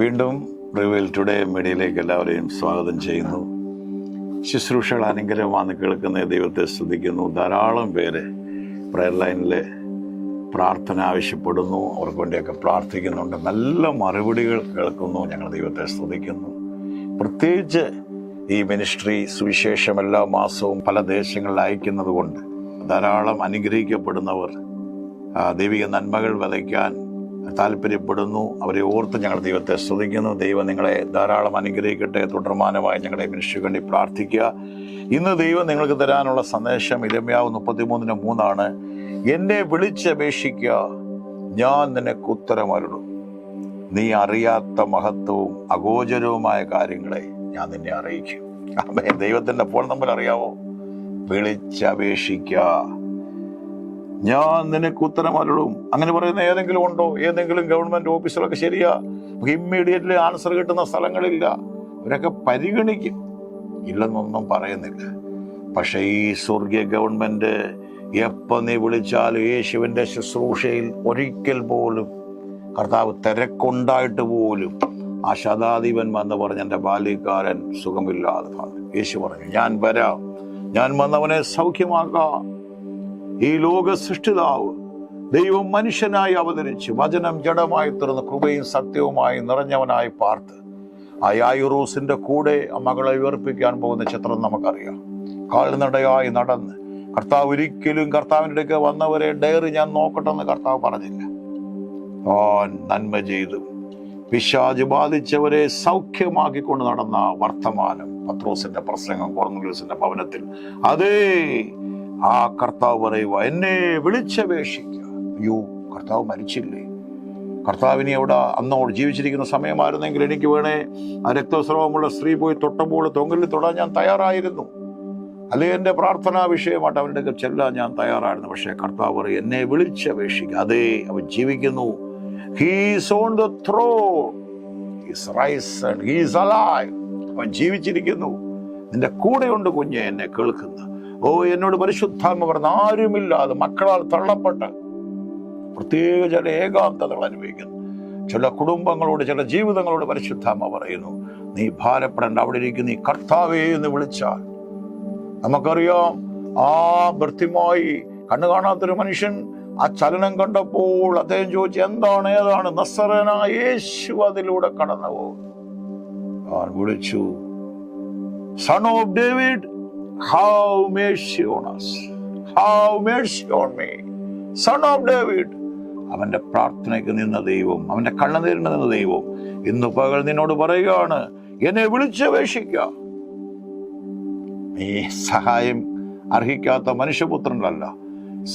വീണ്ടും reveal today മീഡിയയിലേക്ക് എല്ലാവരെയും സ്വാഗതം ചെയ്യുന്നു. ശുശ്രൂഷകൾ അനുഗ്രഹമാണ് കേൾക്കുന്ന ദൈവത്തെ സ്തുതിക്കുന്നു. ധാരാളം പേര് പ്രയർ ലൈനിൽ പ്രാർത്ഥന ആവശ്യപ്പെടുന്നു, അവർക്ക് വേണ്ടിയൊക്കെ പ്രാർത്ഥിക്കുന്നുണ്ട്. നല്ല മറുപടികൾ കേൾക്കുന്നു. ഞങ്ങൾ ദൈവത്തെ സ്തുതിക്കുന്നു. പ്രത്യേകിച്ച് ഈ മിനിസ്ട്രി സുവിശേഷം എല്ലാ മാസവും പല ദേശങ്ങളിൽ അയക്കുന്നത് കൊണ്ട് ധാരാളം അനുഗ്രഹിക്കപ്പെടുന്നവർ ദൈവിക നന്മകൾ വിതയ്ക്കാൻ താല്പര്യപ്പെടുന്നു. അവരെ ഓർത്ത് ഞങ്ങൾ ദൈവത്തെ സ്തുതിക്കുന്നു. ദൈവം നിങ്ങളെ ധാരാളം അനുഗ്രഹിക്കട്ടെ. തുടർമാനമായി ഞങ്ങളുടെ മിനിസ്ട്രിക്ക് വേണ്ടി പ്രാർത്ഥിക്കുക. ഇന്ന് ദൈവം നിങ്ങൾക്ക് തരാനുള്ള സന്ദേശം ഇരമ്യാവ് 33:3 എന്നെ വിളിച്ചപേക്ഷിക്കുക, ഞാൻ നിനക്ക് ഉത്തരമരുളും. നീ അറിയാത്ത മഹത്വവും അഗോചരവുമായ കാര്യങ്ങളെ ഞാൻ നിന്നെ അറിയിക്കും. ആമേൻ. ദൈവത്തിന്റെ ഫോൺ നമ്പർ അറിയാവോ? വിളിച്ചപേക്ഷിക്കുക, ഞാൻ നിനക്ക് ഉത്തരമരുളും. അങ്ങനെ പറയുന്ന ഏതെങ്കിലും ഉണ്ടോ? ഏതെങ്കിലും ഗവൺമെന്റ് ഓഫീസിലൊക്കെ ശരിയാ, ഇമ്മീഡിയറ്റ്ലി ആൻസർ കിട്ടുന്ന സ്ഥലങ്ങളില്ല. അവരൊക്കെ പരിഗണിക്കും, ഇല്ലെന്നൊന്നും പറയുന്നില്ല. പക്ഷെ ഈ സ്വർഗീയ ഗവൺമെന്റ് എപ്പോൾ നീ വിളിച്ചാലും യേശുവിന്റെ ശുശ്രൂഷയിൽ ഒരിക്കൽ പോലും കർത്താവ് തിരക്കുണ്ടായിട്ട് പോലും ആ ശതാധിപൻ വന്ന് പറഞ്ഞ് എൻ്റെ ബാല്യക്കാരൻ സുഖമില്ലാതെ യേശു പറഞ്ഞു, ഞാൻ വരാം, ഞാൻ വന്നവനെ സൗഖ്യമാക്കാം. ഈ ലോക സൃഷ്ടിതാവ് ദൈവം മനുഷ്യനായി അവതരിച്ച് വചനം ജഡമായി തീർന്ന് കൃപയും സത്യവുമായി നിറഞ്ഞവനായി പാർത്ത് ആ യായിറൂസിന്റെ കൂടെ ആ മകളെ ഉയർപ്പിക്കാൻ പോകുന്ന ചിത്രം നമുക്കറിയാം. കാൽനടയായി നടന്ന് കർത്താവ് ഒരിക്കലും കർത്താവിൻ്റെ അടുക്ക വന്നവരെ ഡയറി ഞാൻ നോക്കട്ടെന്ന് കർത്താവ് പറഞ്ഞില്ല. ഓൻ നന്മ ചെയ്തു പിശാച് ബാധിച്ചവരെ സൗഖ്യമാക്കിക്കൊണ്ട് നടന്ന വർത്തമാനം പത്രോസിന്റെ പ്രസംഗം കൊർന്നേലിയോസിന്റെ ഭവനത്തിൽ. അതേ ആ കർത്താവ് പറയുക, എന്നെ വിളിച്ചപേക്ഷിക്കുക. അയ്യോ, കർത്താവ് മരിച്ചില്ലേ? കർത്താവിനെ എവിടെ അന്നോട് ജീവിച്ചിരിക്കുന്ന സമയമായിരുന്നെങ്കിൽ എനിക്ക് വേണേ ആ രക്തസ്രവമുള്ള സ്ത്രീ പോയി തൊട്ടപ്പോൾ തൊങ്കലിൽ തൊടാൻ ഞാൻ തയ്യാറായിരുന്നു, അല്ലെ എൻ്റെ പ്രാർത്ഥനാ വിഷയമായിട്ട് അവൻ്റെ അടുക്കൽ ചെല്ലാൻ ഞാൻ തയ്യാറായിരുന്നു. പക്ഷേ കർത്താവ് പറയും, എന്നെ വിളിച്ചപേക്ഷിക്കുക. അതേ, അവൻ ജീവിക്കുന്നു. He's on the throne. He's risen. He's alive. അവൻ ജീവിച്ചിരിക്കുന്നു. നിന്റെ കൂടെയുണ്ട് കുഞ്ഞെ, എന്നെ കേൾക്കുന്ന. ഓ, എന്നോട് പരിശുദ്ധാത്മ പറഞ്ഞ ആരുമില്ലാതെ മക്കളാൽ തള്ളപ്പെട്ട് പ്രത്യേക ചില ഏകാന്തതകൾ അനുഭവിക്കുന്നു ചില കുടുംബങ്ങളോട്, ചില ജീവിതങ്ങളോട് പരിശുദ്ധാത്മ പറയുന്നു, നീ ഭാരപ്പെടേണ്ട. അവിടെ ഇരിക്കുന്ന ഈ കർത്താവേ എന്ന് വിളിച്ചാൽ നമുക്കറിയാം. ആ ഭൃത്യമായി കണ്ണു കാണാത്തൊരു മനുഷ്യൻ ആ ചലനം കണ്ടപ്പോൾ അദ്ദേഹം ചോദിച്ചു, എന്താണ്, ഏതാണ്? നസറേനായ യേശു അതിലൂടെ കടന്നു പോകും. അവൻ വിളിച്ചു, son of David, have mercy on us, have mercy on me, son of David. അവന്റെ പ്രാർത്ഥനയ്ക്ക് നിന്ന ദൈവം, അവന്റെ കണ്ണുനീരിന് നിന്ന ദൈവം ഇന്ന് പകൽ നിന്നോട് പറയുകയാണ്, എന്നെ വിളിച്ചപേക്ഷിക്കുക. നീ സഹായം അർഹിക്കാത്ത മനുഷ്യപുത്രനല്ല,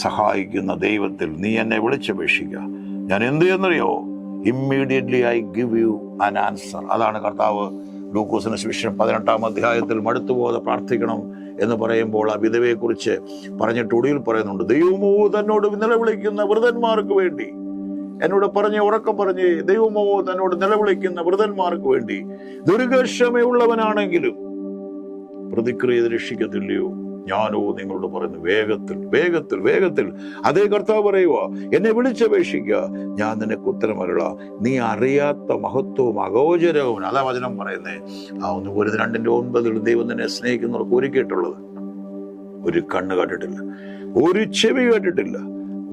സഹായിക്കുന്ന ദൈവത്തിൽ നീ എന്നെ വിളിച്ചപേക്ഷിക്കുക. ഞാൻ എന്ത് എന്നറിയോ? Immediately I give you an answer. അതാണ് കർത്താവ് ലൂക്കോസിന് സുവിശേഷം 18-ാം അധ്യായത്തിൽ മടുത്തുപോകാതെ പ്രാർത്ഥിക്കണം എന്ന് പറയുമ്പോൾ ആ വിധവയെ കുറിച്ച് പറഞ്ഞിട്ട് ഒടുവിൽ പറയുന്നുണ്ട്, ദൈവമോ തന്നോട് നിലവിളിക്കുന്ന വൃതന്മാർക്ക് വേണ്ടി, എന്നോട് പറഞ്ഞ് ഉറക്കം പറഞ്ഞ്, ദൈവമോ തന്നോട് നിലവിളിക്കുന്ന വൃതന്മാർക്ക് വേണ്ടി ദീർഘക്ഷമയുള്ളവനാണെങ്കിലും പ്രതിക്രിയ രക്ഷിക്കത്തില്ലയോ? ഞാനോ നിങ്ങളോട് പറയുന്നു, വേഗത്തിൽ വേഗത്തിൽ വേഗത്തിൽ. അതേ കർത്താവ് പറയുക, എന്നെ വിളിച്ചപേക്ഷിക്കുക, ഞാൻ നിനക്ക് ഉത്തരമരുളാം. നീ അറിയാത്ത മഹത്വവും അഗോചരവും. അതാ വചനം പറയുന്നേ. ആ 1-2-9 ദൈവം നിന്നെ സ്നേഹിക്കുന്നവർക്ക് ഒരുക്കിയിട്ടുള്ളത് ഒരു കണ്ണ് കണ്ടിട്ടില്ല, ഒരു ചെവി കേട്ടിട്ടില്ല,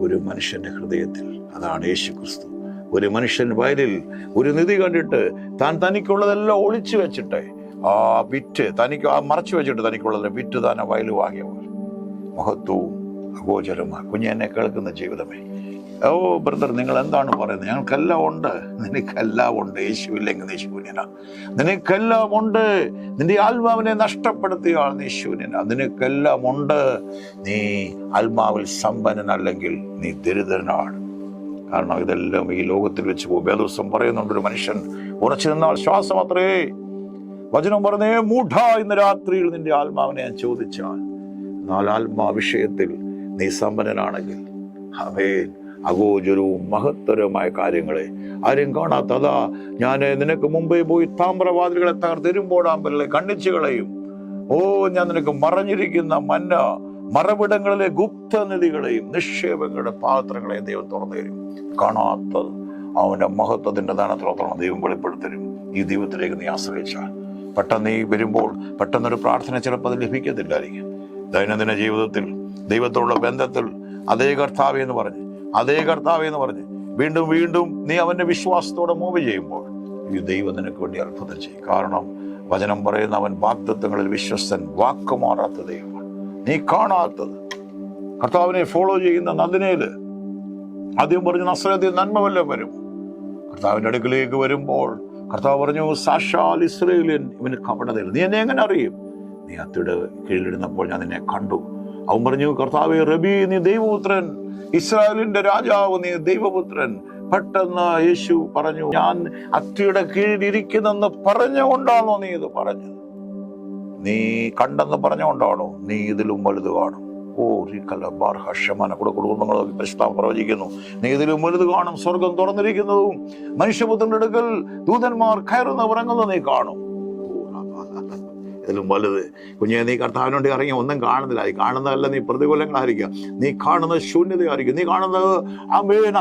ഒരു മനുഷ്യന്റെ ഹൃദയത്തിൽ. അതാണ് യേശു ക്രിസ്തു. ഒരു മനുഷ്യൻ വയലിൽ ഒരു നിധി കണ്ടിട്ട് താൻ തനിക്കുള്ളതെല്ലാം ഒളിച്ചു വെച്ചിട്ട് ആ വിറ്റ് തനിക്ക് മറച്ചു വെച്ചിട്ട് തനിക്കുള്ളതിനെ വിറ്റ് താൻ ആ വയൽ വാങ്ങിയ പോലെ മഹത്വവും അഗോചരമാണ്. കുഞ്ഞെന്നെ കേൾക്കുന്ന ജീവിതമേ, ഓ ബ്രദർ, നിങ്ങൾ എന്താണ് പറയുന്നത്? ഞങ്ങൾക്കെല്ലാം ഉണ്ട്. നിനക്കെല്ലാം ഉണ്ട്. യേശുവില്ലെങ്കിൽ നീ ശൂന്യനാ. നിനക്കെല്ലാം ഉണ്ട്. നിന്റെ ആത്മാവിനെ നഷ്ടപ്പെടുത്തിയ ആൾ നീ ശൂന്യനാ. നിനക്കെല്ലാം ഉണ്ട്. നീ ആത്മാവിൽ സമ്പന്നനല്ലെങ്കിൽ നീ ദരിദ്രനാണ്. കാരണം ഇതെല്ലാം ഈ ലോകത്തിൽ വെച്ച് പോകും. വേദോസം പറയുന്നുണ്ട്, ഒരു മനുഷ്യൻ ഉറച്ചു നിന്നാൽ ശ്വാസം അത്രേ. വചനം പറഞ്ഞേ, മൂഢ, ഇന്ന് രാത്രിയിൽ നിന്റെ ആത്മാവിനെ ഞാൻ ചോദിച്ചാൽ. എന്നാൽ ആത്മാ വിഷയത്തിൽ നീ സമ്പന്നനാണെങ്കിൽ ആമേൻ, അഗോചരവും മഹത്തരവുമായ കാര്യങ്ങളെ ആരും കാണാത്തതാ ഞാൻ നിനക്ക് മുമ്പേ പോയി താമ്രവാതിലുകളെ തകർത്തെരുമ്പോടാമ്പലെ കണ്ണിച്ചുകളെയും. ഓ, ഞാൻ നിനക്ക് മറഞ്ഞിരിക്കുന്ന മന്ന മറവിടങ്ങളിലെ ഗുപ്തനിധികളെയും നിക്ഷേപങ്ങളുടെ പാത്രങ്ങളെയും ദൈവം തുറന്നു തരും. കാണാത്തത് അവൻ്റെ മഹത്വത്തിൻ്റെ ദാനത്തോളം ദൈവം വെളിപ്പെടുത്തരും. ഈ ദൈവത്തിലേക്ക് നീ ആശ്രയിച്ചാൽ പെട്ടെന്ന് നീ വരുമ്പോൾ പെട്ടെന്നൊരു പ്രാർത്ഥന ചിലപ്പോൾ അത് ലഭിക്കത്തില്ലായിരിക്കും. ദൈനംദിന ജീവിതത്തിൽ ദൈവത്തോടുള്ള ബന്ധത്തിൽ അതേ കർത്താവേ എന്ന് പറഞ്ഞ് വീണ്ടും വീണ്ടും നീ അവൻ്റെ വിശ്വാസത്തോടെ മൂവ് ചെയ്യുമ്പോൾ ഈ ദൈവം നിനക്ക് വേണ്ടി അത്ഭുതം ചെയ്യും. കാരണം വചനം പറയുന്ന അവൻ വാഗ്ദത്തങ്ങളിൽ വിശ്വസ്തൻ, വാക്കുമാറാത്ത ദൈവമാണ്. നീ കാണാത്തത് കർത്താവിനെ ഫോളോ ചെയ്യുന്ന നദിനേല് ആദ്യം പറഞ്ഞു നസ്രത്തിൽ നന്മ വല്ലതും വരും. കർത്താവിൻ്റെ അടുക്കിലേക്ക് വരുമ്പോൾ കർത്താവ് പറഞ്ഞു, സാക്ഷാൽ ഇസ്രായേലിയൻ, ഇവന് കപടതയില്ല. നീ എന്നെ എങ്ങനെ അറിയും? നീ അത്തിയുടെ കീഴിലിടുന്നപ്പോൾ ഞാൻ നിന്നെ കണ്ടു. അവൻ പറഞ്ഞു, കർത്താവേ റബി, നീ ദൈവപുത്രൻ, ഇസ്രായേലിന്റെ രാജാവ്, നീ ദൈവപുത്രൻ. പെട്ടെന്ന് യേശു പറഞ്ഞു, ഞാൻ അത്തിയുടെ കീഴിലിരിക്കുന്നെന്ന് പറഞ്ഞുകൊണ്ടാണോ നീ ഇത് പറഞ്ഞത്? നീ കണ്ടെന്ന് പറഞ്ഞുകൊണ്ടാണോ? നീ ഇതിലും വലുത് കാണും. കുടുംബങ്ങൾ പ്രവചിക്കുന്നു, നീ ഇതിലും വലുത് കാണും. സ്വർഗം തുറന്നിരിക്കുന്നതും മനുഷ്യപുത്രന്റെ അടുക്കൽ ദൂതന്മാർ കയറുന്ന ഇറങ്ങുന്നത് നീ കാണും. ഇതിലും വലുത്. കുഞ്ഞെ, നീ കർത്താവിനോട് ഇറങ്ങി ഒന്നും കാണുന്നില്ല. ഈ കാണുന്നതല്ല നീ പ്രതികൂലങ്ങളായിരിക്കാം, നീ കാണുന്നത് ശൂന്യതയായിരിക്കും, നീ കാണുന്നത്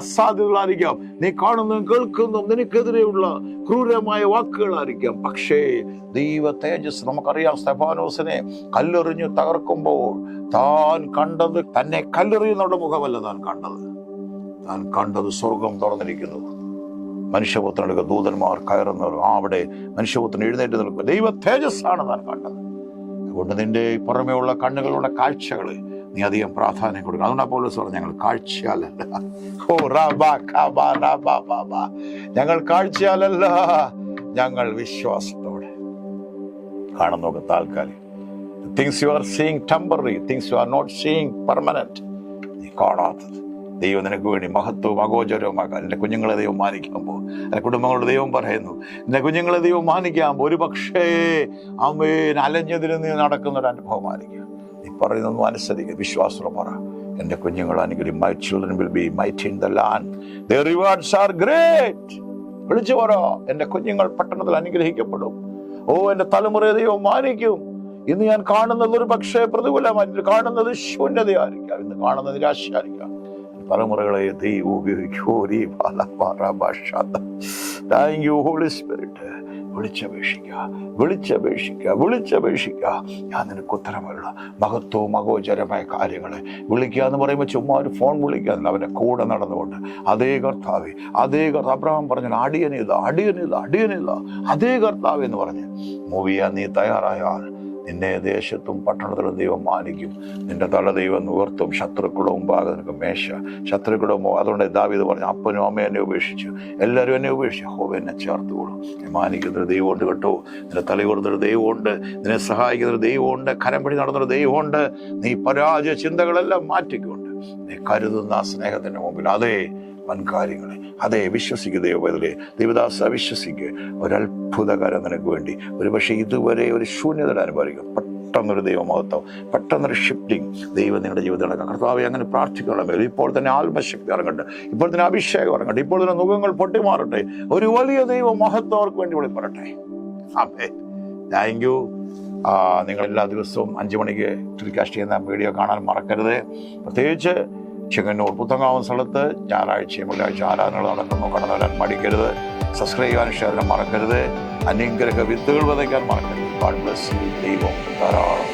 അസാധ്യതകളായിരിക്കാം, നീ കാണുന്നതും കേൾക്കുന്നതും നിനക്കെതിരെയുള്ള ക്രൂരമായ വാക്കുകളായിരിക്കാം. പക്ഷേ ദൈവ തേജസ്, നമുക്കറിയാം, സ്തെഫാനോസിനെ കല്ലെറിഞ്ഞു തകർക്കുമ്പോൾ താൻ കണ്ടത് തന്നെ കല്ലെറിയുന്നവരുടെ മുഖമല്ല താൻ കണ്ടത് സ്വർഗം തുറന്നിരിക്കുന്നത്, മനുഷ്യപുത്രനെടുക്ക ദൂതന്മാർ കയറുന്നവർ, അവിടെ മനുഷ്യപുത്രൻ എഴുന്നേറ്റ് നിൽക്കുക. ദൈവ തേജസ്സാണ് താൻ കണ്ടത്. അതുകൊണ്ട് നിന്റെ പുറമേ ഉള്ള കണ്ണുകളുടെ കാഴ്ചകൾ നീ അധികം പ്രാധാന്യം കൊടുക്കുക. അതുകൊണ്ട് പൗലോസ് പറഞ്ഞു, ഞങ്ങൾ കാഴ്ചയാലല്ല, ഞങ്ങൾ കാഴ്ചയാലല്ല, ഞങ്ങൾ വിശ്വാസത്തോടെ കാണുന്നതൊക്കെ താൽക്കാലികം. Things you are seeing temporary, things you are not seeing permanent. നീ കാണാത്തത് ദൈവം നിനക്ക് വേണ്ടി മഹത്വവും അഗോചരവുമാക്കാം. എൻ്റെ കുഞ്ഞുങ്ങളെ ദൈവം മാനിക്കുമ്പോൾ, എൻ്റെ കുടുംബങ്ങളുടെ ദൈവം പറയുന്നു, എൻ്റെ കുഞ്ഞുങ്ങളെ ദൈവം മാനിക്കുമ്പോൾ ഒരു പക്ഷേ അമ്മേൻ അലഞ്ഞതിന് നീ നടക്കുന്ന ഒരു അനുഭവമായിരിക്കും. നീ പറയുന്നൊന്നും അനുസരിക്കുക, വിശ്വാസം പറ, എൻ്റെ കുഞ്ഞുങ്ങൾ അനുഗ്രഹിക്കും. My children will be mighty in the land, their rewards are great. വിളിച്ചു പറ, എൻ്റെ കുഞ്ഞുങ്ങൾ പട്ടണത്തിൽ അനുഗ്രഹിക്കപ്പെടും. എൻ്റെ തലമുറയെ ദൈവം മാനിക്കും. ഇന്ന് ഞാൻ കാണുന്നത് ഒരു പക്ഷേ പ്രതികൂലമായിട്ട് കാണുന്നത് ശൂന്യതയായിരിക്കാം, ഇന്ന് കാണുന്നത് നിരാശയായിരിക്കാം. തലമുറകളെ ദൈവം ഉപയോഗിക്കും. വിളിച്ചപേക്ഷിക്കുക. ഞാൻ നിനക്ക് ഉത്തരമുള്ള മഹത്വവും അഗോചരമായ കാര്യങ്ങളെ വിളിക്കുക എന്ന് പറയുമ്പോൾ ചുമ്മാ ഒരു ഫോൺ വിളിക്കാനല്ല, അവൻ്റെ കൂടെ നടന്നുകൊണ്ട് അതേ കർത്താവേ, അബ്രഹാം പറഞ്ഞു, അടിയനില്ല, അതേ കർത്താവ് എന്ന് പറഞ്ഞ് മൂവ് ചെയ്യാൻ നീ തയ്യാറായാൽ നിന്നെ ദേശത്തും പട്ടണത്തിലും ദൈവം മാനിക്കും. നിന്റെ തല ദൈവം ഉയർത്തും. ശത്രുക്കളുടെ മുമ്പാകെ നിനക്ക് മേശ. ശത്രുക്കളുടെ അതുകൊണ്ട് ദാവീദ് പറഞ്ഞു, അപ്പനും അമ്മയും എന്നെ ഉപേക്ഷിച്ചു, എല്ലാവരും എന്നെ ഉപേക്ഷിച്ചു, യഹോവ എന്നെ ചേർത്തുകൊള്ളും. മാനിക്കുന്നൊരു ദൈവമുണ്ട് കേട്ടോ. നിന്റെ തല ഉയർന്നൊരു ദൈവമുണ്ട്, നിന്നെ സഹായിക്കുന്നൊരു ദൈവമുണ്ട്, കരംപിടി നടന്നൊരു ദൈവമുണ്ട്. നീ പരാജയ ചിന്തകളെല്ലാം മാറ്റിക്കൊണ്ട് നീ കരുതുന്ന ആ സ്നേഹത്തിന്റെ മുമ്പിൽ അതേ വൻകാര്യങ്ങളെ അതേ വിശ്വസിക്കുക. ദൈവദാസ വിശ്വസിക്കുക. ഒരത്ഭുതകരം നിനക്ക് വേണ്ടി ഒരുപക്ഷെ ഇതുവരെ ഒരു ശൂന്യത അനുഭവിക്കും. പെട്ടെന്നൊരു ദൈവമഹത്വം, പെട്ടെന്നൊരു ഷിഫ്റ്റിംഗ് ദൈവം നിങ്ങളുടെ ജീവിതത്തിൽ നടക്കാം. കർത്താവെ, അങ്ങനെ പ്രാർത്ഥിക്കണം. ഇപ്പോൾ തന്നെ ആത്മശക്തി ഇറങ്ങട്ടെ, ഇപ്പോൾ തന്നെ അഭിഷേകം ഇറങ്ങട്ടെ, ഇപ്പോൾ തന്നെ മുഖങ്ങൾ പൊട്ടിമാറട്ടെ. ഒരു വലിയ ദൈവ മഹത്വം അവർക്ക് വേണ്ടി വെളിപ്പെടട്ടെ. ആമേൻ. Thank you. നിങ്ങൾ എല്ലാ ദിവസവും 5 മണിക്ക് ടെലികാസ്റ്റ് ചെയ്യുന്ന വീഡിയോ കാണാൻ മറക്കരുത്. പ്രത്യേകിച്ച് ചെങ്ങന്നൂർ പുത്തങ്കാവൻ സ്ഥലത്ത് ഞായറാഴ്ചയും വെള്ളിയാഴ്ച ആരാധനകൾ നടക്കുന്നു. കടന്നു വരാൻ മടിക്കരുത്. സബ്സ്ക്രൈബ് ചെയ്യാൻ ഷെയർ ചെയ്യാൻ മറക്കരുത്. അനുഗ്രഹ വിത്തുകൾ വിതയ്ക്കാൻ മറക്കരുത്. God bless you. ദൈവം ധാരാളം